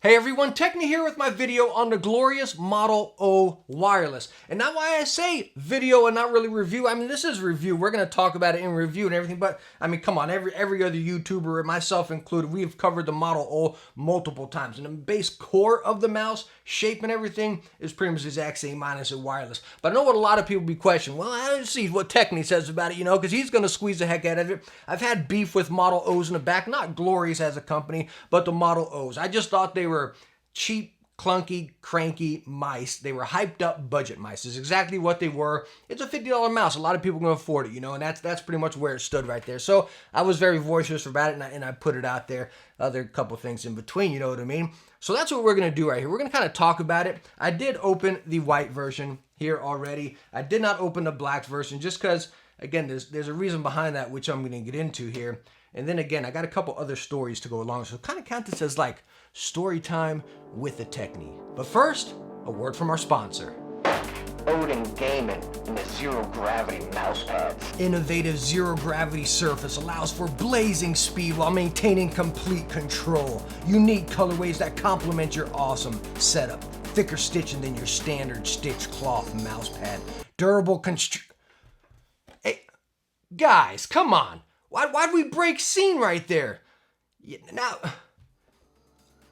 Hey everyone, Techne here with my video on the glorious Model O wireless. And now why I say video and not really review, I mean this is review, we're going to talk about it in review and everything, but I mean come on, every other YouTuber, myself included, we have covered the Model O multiple times. And the base core of the mouse, shape and everything is pretty much the exact same minus it wireless. But I know what a lot of people be questioning, well I don't see what Techne says about it, you know, because he's going to squeeze the heck out of it. I've had beef with Model O's in the back, not glorious as a company, but the Model O's. I just thought they were cheap, clunky, cranky mice. They were hyped up budget mice. It's exactly what they were. It's a $50 mouse. A lot of people can afford it, you know, and that's pretty much where it stood right there. So I was very voiceless about it, and I put it out there. Other couple things in between, you know what I mean? So that's what we're going to do right here. We're going to kind of talk about it. I did open the white version here already. I did not open the black version just because, again, there's a reason behind that, which I'm going to get into here. And then again, I got a couple other stories to go along. So kind of count this as like story time with the Techne. But first, a word from our sponsor. Odin Gaming and the zero gravity mouse pads. Innovative zero gravity surface allows for blazing speed while maintaining complete control. Unique colorways that complement your awesome setup. Thicker stitching than your standard stitched cloth mouse pad. Durable Hey, guys, come on. Why'd we break scene right there? Now,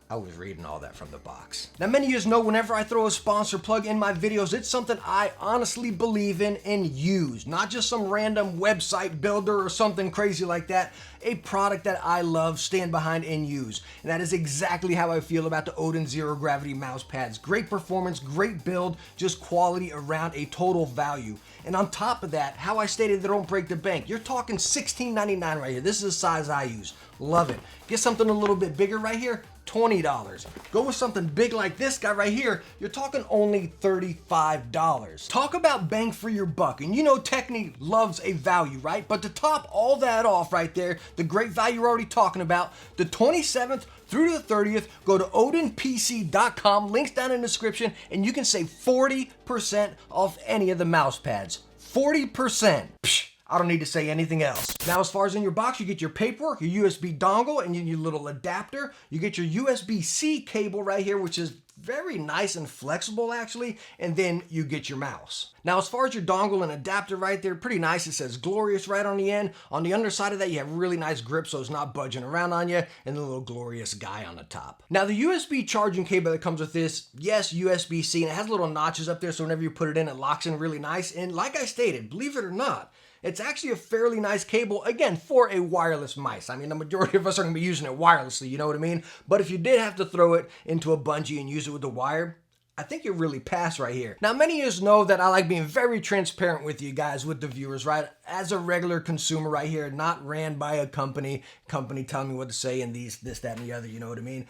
I was reading all that from the box. Now, many of you know whenever I throw a sponsor plug in my videos, it's something I honestly believe in and use. Not just some random website builder or something crazy like that. A product that I love, stand behind, and use. And that is exactly how I feel about the Odin Zero Gravity mouse pads. Great performance, great build, just quality around a total value. And on top of that, how I stated they don't break the bank. You're talking $16.99 right here. This is the size I use. Love it. Get something a little bit bigger right here, $20. Go with something big like this guy right here, you're talking only $35. Talk about bang for your buck. And you know Techne loves a value, right? But to top all that off right there, the great value we're already talking about, the 27th through the 30th, go to odinpc.com, links down in the description, and you can save 40% off any of the mouse pads. 40%. Psh, I don't need to say anything else. Now, as far as in your box, you get your paperwork, your USB dongle, and your little adapter. You get your USB-C cable right here, which is very nice and flexible actually, and then you get your mouse. Now, as far as your dongle and adapter right there, pretty nice. It says Glorious right on the end. On the underside of that, you have really nice grip so it's not budging around on you, and the little Glorious guy on the top. Now, the USB charging cable that comes with this, yes, USB-C, and it has little notches up there so whenever you put it locks in really nice. And like I stated, believe it or not, it's actually a fairly nice cable, again, for a wireless mice. I mean, the majority of us are going to be using it wirelessly, you know what I mean? But if you did have to throw it into a bungee and use it with the wire, I think you really pass right here. Now, many of you know that I like being very transparent with you guys, with the viewers, right? As a regular consumer right here, not ran by a company telling me what to say and this, that, and the other, you know what I mean?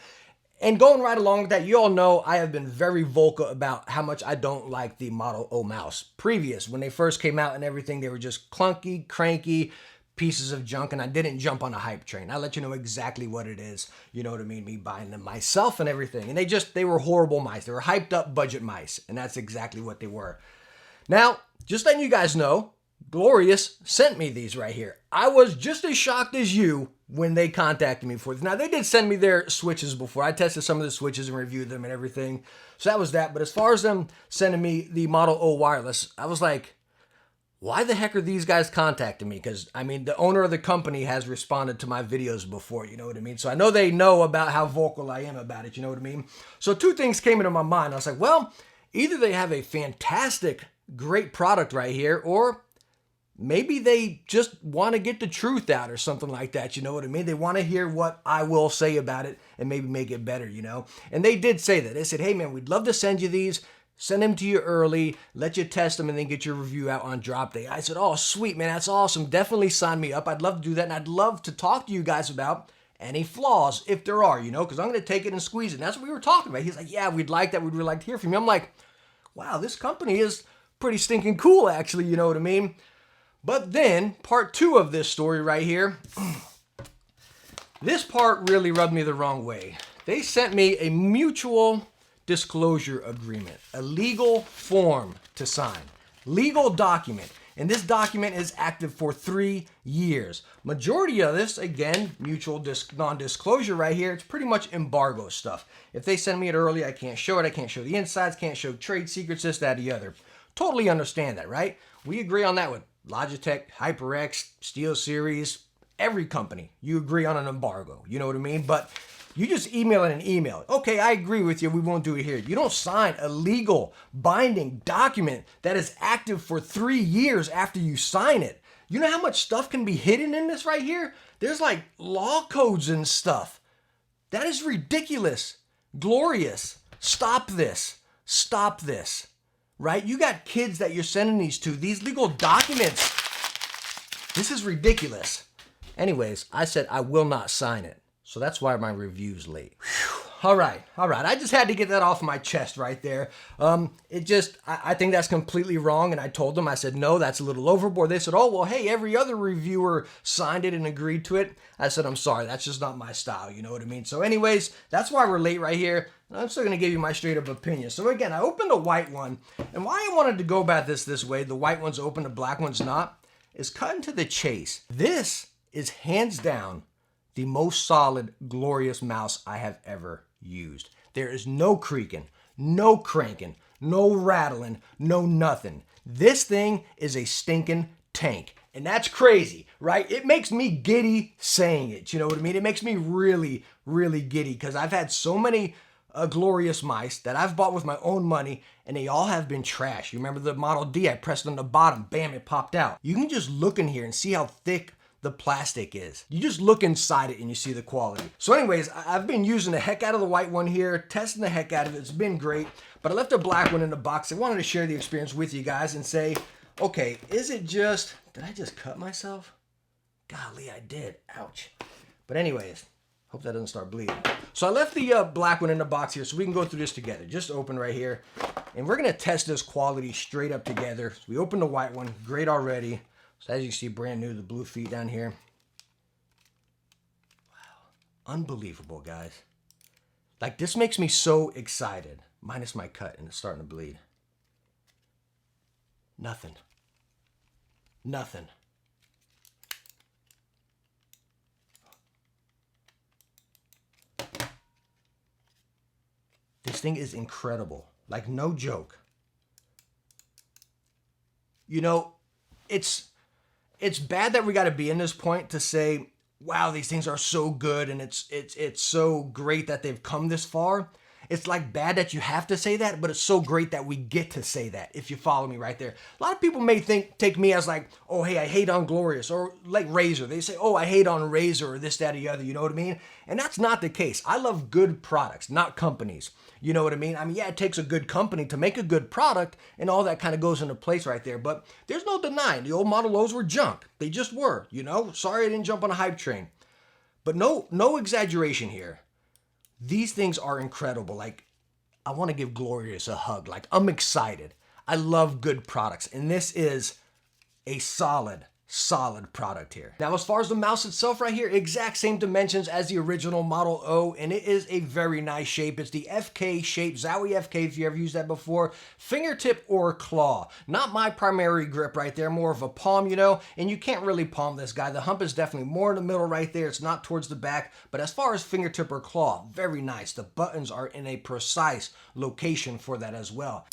And going right along with that, you all know I have been very vocal about how much I don't like the Model O mouse. Previous, when they first came out and everything, they were just clunky, cranky pieces of junk, and I didn't jump on a hype train. I'll let you know exactly what it is, you know what I mean, me buying them myself and everything. And they were horrible mice. They were hyped up budget mice, and that's exactly what they were. Now, just letting you guys know, Glorious sent me these right here. I was just as shocked as you when they contacted me for this. Now, they did send me their switches before. I tested some of the switches and reviewed them and everything. So that was that. But as far as them sending me the Model O wireless, I was like, why the heck are these guys contacting me? Because, I mean, the owner of the company has responded to my videos before, you know what I mean? So I know they know about how vocal I am about it, you know what I mean? So two things came into my mind. I was like, well, either they have a fantastic, great product right here, or maybe they just want to get the truth out or something like that, you know what I mean? They want to hear what I will say about it and maybe make it better, you know? And they did say that. They said, hey man, we'd love to send you these, send them to you early, let you test them, and then get your review out on drop day. I said, oh, sweet, man, that's awesome. Definitely sign me up. I'd love to do that, and I'd love to talk to you guys about any flaws, if there are, you know, because I'm going to take it and squeeze it. And that's what we were talking about. He's like, yeah, we'd like that. We'd really like to hear from you. I'm like, wow, this company is pretty stinking cool, actually, you know what I mean? But then, part two of this story right here, this part really rubbed me the wrong way. They sent me a mutual disclosure agreement, a legal form to sign, legal document. And this document is active for 3 years. Majority of this, again, mutual non-disclosure right here, it's pretty much embargo stuff. If they send me it early, I can't show it. I can't show the insides, can't show trade secrets, this, that, the other. Totally understand that, right? We agree on that with Logitech, HyperX, SteelSeries, every company. You agree on an embargo. You know what I mean? But you just email it an email. Okay, I agree with you. We won't do it here. You don't sign a legal binding document that is active for 3 years after you sign it. You know how much stuff can be hidden in this right here? There's like law codes and stuff. That is ridiculous. Glorious. Stop this. Stop this. Right? You got kids that you're sending these to. These legal documents. This is ridiculous. Anyways, I said I will not sign it. So that's why my review's late. Whew. All right. I just had to get that off my chest right there. I think that's completely wrong. And I told them, I said, no, that's a little overboard. They said, oh, well, hey, every other reviewer signed it and agreed to it. I said, I'm sorry, that's just not my style. You know what I mean? So anyways, that's why we're late right here. I'm still going to give you my straight up opinion. So again, I opened the white one. And why I wanted to go about this way, the white one's open, the black one's not, is cutting to the chase. This is hands down the most solid, glorious mouse I have ever used. There is no creaking, no cranking, no rattling, no nothing. This thing is a stinking tank. And that's crazy, right? It makes me giddy saying it. You know what I mean? It makes me really, really giddy because I've had so many glorious mice that I've bought with my own money and they all have been trash. You remember the Model D? I pressed on the bottom, bam, it popped out. You can just look in here and see how thick the plastic is. You just look inside it and you see the quality. So anyways, I've been using the heck out of the white one here, testing the heck out of it. It's been great, but I left the black one in the box. I wanted to share the experience with you guys and say, okay, is it just, did I just cut myself? Golly, I did. Ouch. But anyways, hope that doesn't start bleeding. So I left the black one in the box here so we can go through this together. Just open right here. And we're going to test this quality straight up together. So we opened the white one. Great already. So as you see, brand new, the blue feet down here. Wow. Unbelievable, guys. Like, this makes me so excited. Minus my cut, and it's starting to bleed. Nothing. Nothing. This thing is incredible. Like, no joke. You know, it's bad that we got to be in this point to say, wow, these things are so good and it's so great that they've come this far. It's like bad that you have to say that, but it's so great that we get to say that, if you follow me right there. A lot of people may take me as like, oh, hey, I hate on Glorious, or like Razer. They say, oh, I hate on Razer, or this, that, or the other, you know what I mean? And that's not the case. I love good products, not companies. You know what I mean? I mean, yeah, it takes a good company to make a good product, and all that kind of goes into place right there. But there's no denying the old Model O's were junk. They just were, you know? Sorry I didn't jump on a hype train. But no exaggeration here. These things are incredible. Like, I want to give Glorious a hug. Like, I'm excited. I love good products. And this is a solid product here. Now, as far as the mouse itself right here, exact same dimensions as the original Model O, and it is a very nice shape. It's the FK shape, Zowie FK, if you ever used that before. Fingertip or claw. Not my primary grip right there, more of a palm, you know, and you can't really palm this guy. The hump is definitely more in the middle right there. It's not towards the back, but as far as fingertip or claw, very nice. The buttons are in a precise location for that as well.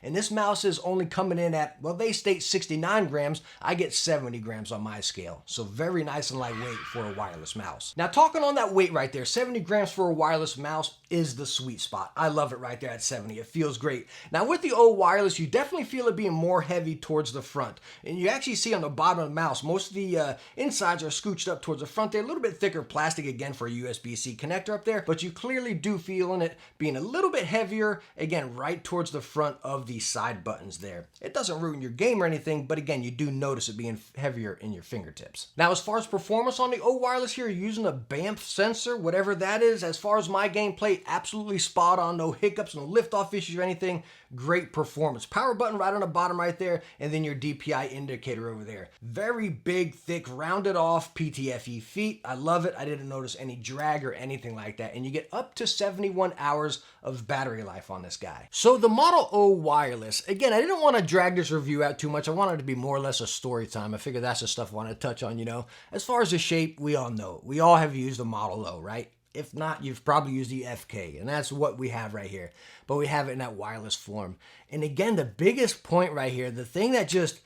and this mouse is only coming in at, well, they state 69 grams. I get 70 grams on my scale. So very nice and lightweight for a wireless mouse. Now talking on that weight right there, 70 grams for a wireless mouse is the sweet spot. I love it right there at 70. It feels great. Now with the O wireless, you definitely feel it being more heavy towards the front. And you actually see on the bottom of the mouse, most of the insides are scooched up towards the front. They're a little bit thicker plastic again for a USB-C connector up there, but you clearly do feel in it being a little bit heavier, again, right towards the front of the side buttons there. It doesn't ruin your game or anything, but again, you do notice it being heavier in your fingertips. Now, as far as performance on the O wireless here, you're using a BAMF sensor, whatever that is. As far as my gameplay, absolutely spot on, no hiccups, no lift-off issues or anything. Great performance. Power button right on the bottom right there, and then your DPI indicator over there. Very big, thick, rounded off PTFE feet. I love it. I didn't notice any drag or anything like that, and you get up to 71 hours of battery life on this guy. So the Model O wireless, again, I didn't want to drag this review out too much. I wanted it to be more or less a story time. I figured that's the stuff I want to touch on, you know. As far as the shape, we all know. We all have used the Model O, right? If not, you've probably used the FK, and that's what we have right here. But we have it in that wireless form. And again, the biggest point right here, the thing that just,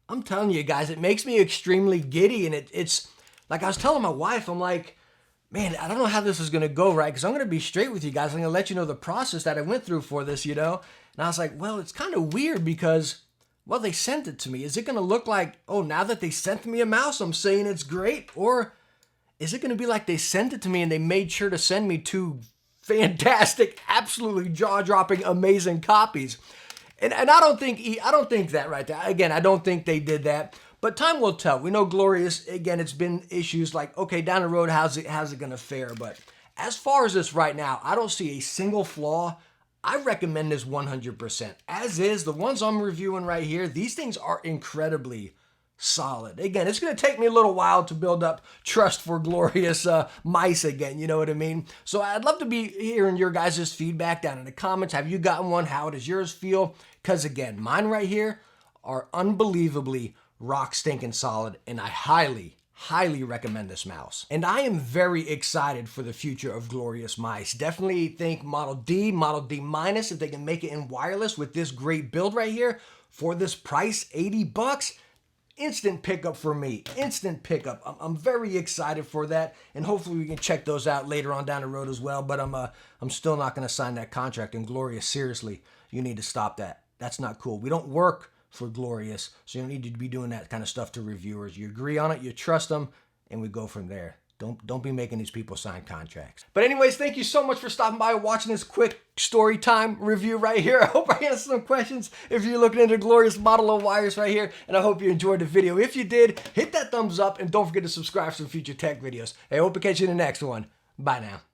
I'm telling you guys, it makes me extremely giddy. And it's like I was telling my wife, I'm like, man, I don't know how this is going to go, right? Because I'm going to be straight with you guys. I'm going to let you know the process that I went through for this, you know? And I was like, well, it's kind of weird because, well, they sent it to me. Is it going to look like, oh, now that they sent me a mouse, I'm saying it's great? Or is it going to be like they sent it to me and they made sure to send me two fantastic, absolutely jaw-dropping, amazing copies? And I don't think that right there. Again, I don't think they did that. But time will tell. We know Glorious, again, it's been issues like, okay, down the road, how's it going to fare? But as far as this right now, I don't see a single flaw. I recommend this 100%. As is, the ones I'm reviewing right here, these things are incredibly solid. Again, it's going to take me a little while to build up trust for Glorious mice again, you know what I mean? So I'd love to be hearing your guys' feedback down in the comments. Have you gotten one? How does yours feel? Because again, mine right here are unbelievably rock stinking solid, and I highly recommend this mouse. And I am very excited for the future of Glorious mice. Definitely think Model D, Model D minus, if they can make it in wireless with this great build right here for this price, 80 bucks. Instant pickup for me. Instant pickup. I'm very excited for that, and hopefully we can check those out later on down the road as well. But I'm still not going to sign that contract. And Glorious, seriously, you need to stop that. That's not cool. We don't work for Glorious, so you don't need to be doing that kind of stuff to reviewers. You agree on it, you trust them, and we go from there. Don't be making these people sign contracts. But anyways, thank you so much for stopping by and watching this quick story time review right here. I hope I answered some questions if you're looking into Glorious Model O wires right here, and I hope you enjoyed the video. If you did, hit that thumbs up, and don't forget to subscribe for some future tech videos. I hope to catch you in the next one. Bye now.